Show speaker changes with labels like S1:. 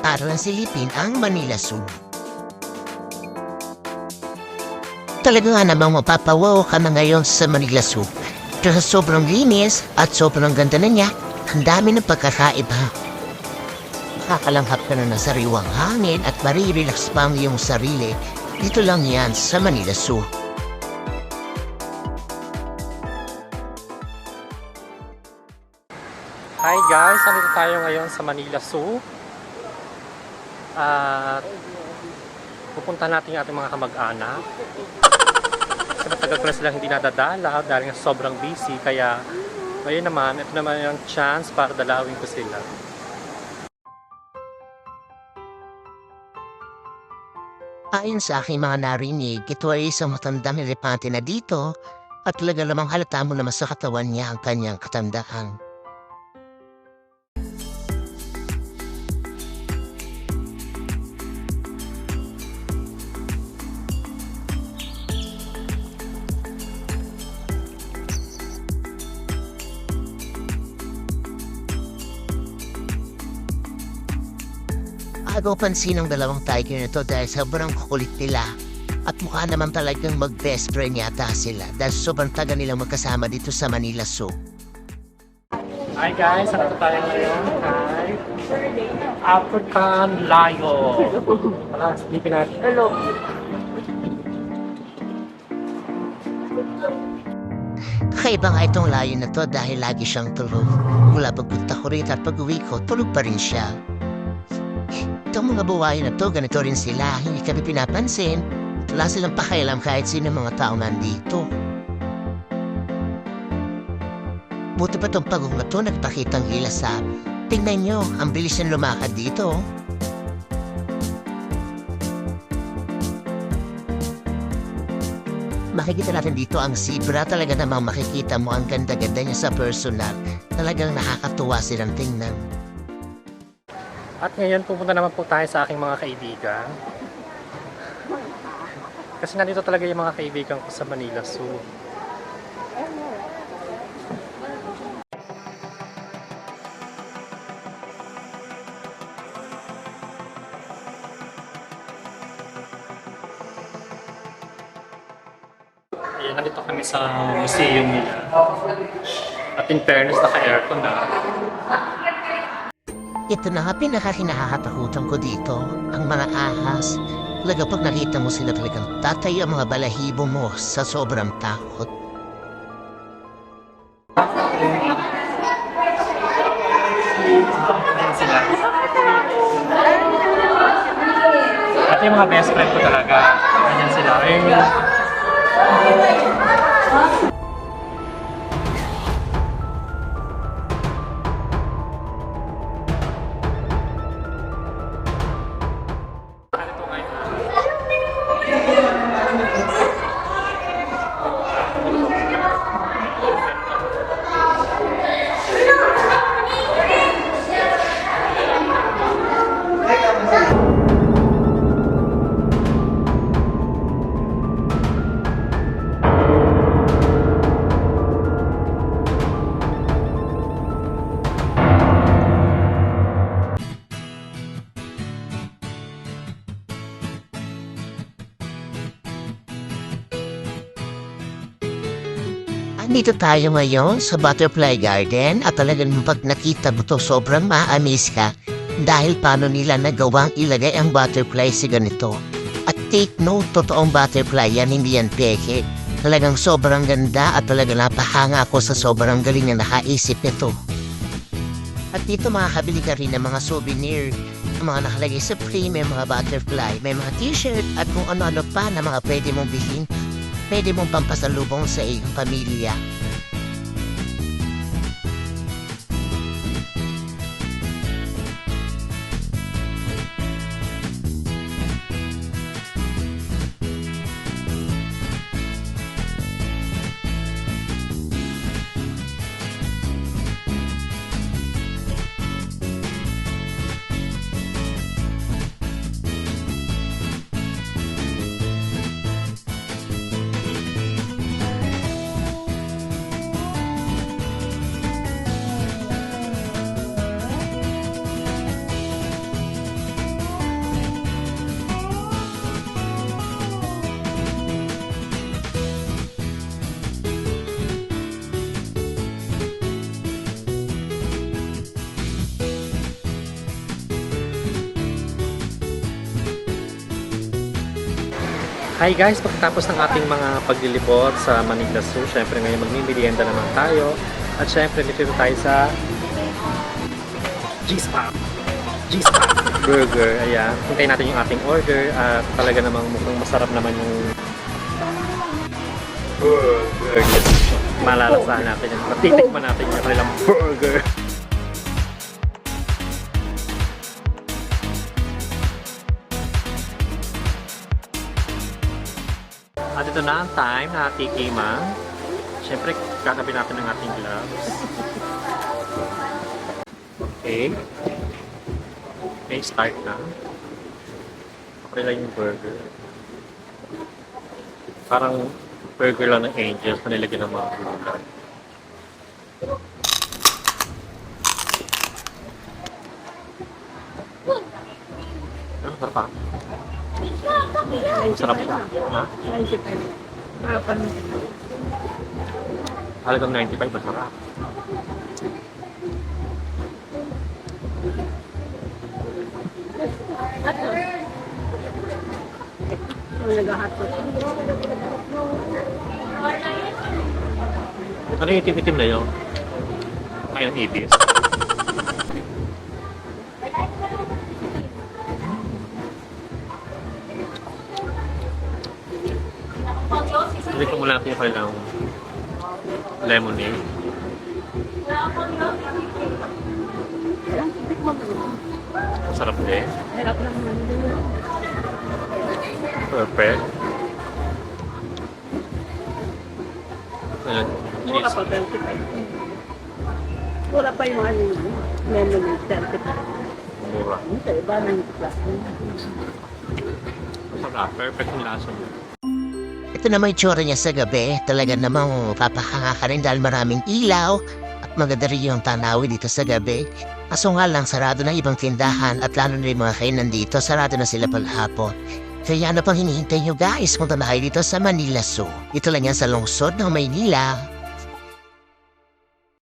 S1: para lang silipin ang Manila Zoo. Talaga nga namang mapapawaw ka na ngayon sa Manila Zoo. Dahil sobrang linis at sobrang ganda na niya, ang dami ng pagkakaiba. Makakalanghap ka na ng sariwang hangin at marirelax pa ang iyong sarili. Dito lang yan sa Manila Zoo.
S2: Hi guys, nandito tayo ngayon sa Manila Zoo. At pupunta natin yung ating mga kamag-anak. Kasi matagal ko na silang hindi nadadala dahil nga sobrang busy. Kaya ngayon naman, ito naman yung chance para dalawin ko sila.
S1: Ayon sa aking mga narinig, ito ay isang matandang elepante na dito at talaga namang halata mo naman sa katawan niya ang kanyang katandaan. Agaw pansin ng dalawang tiger na to dahil sobrang kukulit nila at mukha naman talagang mag-best friend yata sila dahil sobrang taga nilang magkasama dito sa Manila Zoo.
S2: Hi guys, nandito tayo ngayon kay African Lion. Wala, silipin natin. Hello.
S1: Kakaiba nga itong layon na to dahil lagi siyang tulog. Mula pagpunta ko rito at pag-uwi ko, tulog pa rin siya. Itong mga buhay na to, ganito rin sila, hindi kami pinapansin. Wala silang pakialam kahit sino mga tao nandito. Buti pa itong pagong na to, nagpakitang ilas sa amin. Tingnan nyo, ang bilis niyang lumakad dito. Makikita natin dito ang zebra, talaga namang makikita mo ang ganda-ganda niya sa personal. Talagang nakakatuwa silang tingnan.
S2: At ngayon pupunta naman po tayo sa aking mga kaibigan. Kasi nandito talaga yung mga kaibigan ko sa Manila Zoo. Ayan, nandito kami sa museum nila. At in fairness, naka-aircon na.
S1: Ito na nga pinakahinahatakutan ko dito, ang mga ahas. Talaga pag nakita mo sila talagang tatay ang mga balahibo mo sa sobrang takot.
S2: Ayan sila. Ito yung mga best friend ko talaga. Ayan sila.
S1: Dito tayo ngayon sa Butterfly Garden at talagang pag nakita mo to sobrang ma-amaze ka dahil paano nila nagawang ilagay ang butterfly sa ganito. At take note, totoong butterfly yan, hindi yan peke. Talagang sobrang ganda at talagang napahanga ako sa sobrang galing na nakaisip nito. At dito makakabili ka rin ng mga souvenir, mga nakalagay sa frame, may mga butterfly, may mga t-shirt at kung ano-ano pa na mga pwede mong bilhin. Pwede mong pampasalubong sa iyong pamilya.
S2: Hi guys, pagkatapos ng ating mga paglilibot sa Manila Zoo, syempre ngayon magmimerienda naman tayo. At syempre dito tayo sa G-Spot Burger. Ayan, hintayin natin yung ating order at talaga namang mukhang masarap naman yung burger. Malalasahan natin yan. Matitikman natin yung kanilang burger. At ito na ang time na tikiman. Siyempre, kakabi natin ng ating gloves. Okay. Okay, start na. Okay lang yung burger. Parang burger lang ng Angels na nilagyan ng mga gulay. Ano, sarap pa? Sarap siya. Ha?
S3: 95. Harapan mo.
S2: Halagang 95, masarap.
S3: Yung nag-hotdog.
S2: Ano yung itim-itim na yun? Ay, ang ibis. Hindi ko muna natin yung kailang lemonade. Sarap din.
S3: Hirap lang naman.
S2: Perfect. Ayan,
S3: Mura pa, 35. Mura pa yung ano yun. Lemonade, 35.
S2: mura.
S3: Sa iba, 90 plus.
S2: Masarap. Perfect yung lasa niya.
S1: Ito naman yung tsura niya sa gabi. Talaga namang papahanga ka rin dahil maraming ilaw at maganda rin yung tanawin dito sa gabi. Kaso nga lang, sarado na ibang tindahan at lalo na yung mga kainan dito, sarado na sila paghapon. Kaya ano pang hinihintay nyo guys? Punta na kayo dito sa Manila Zoo. Ito lang yan sa lungsod ng Maynila.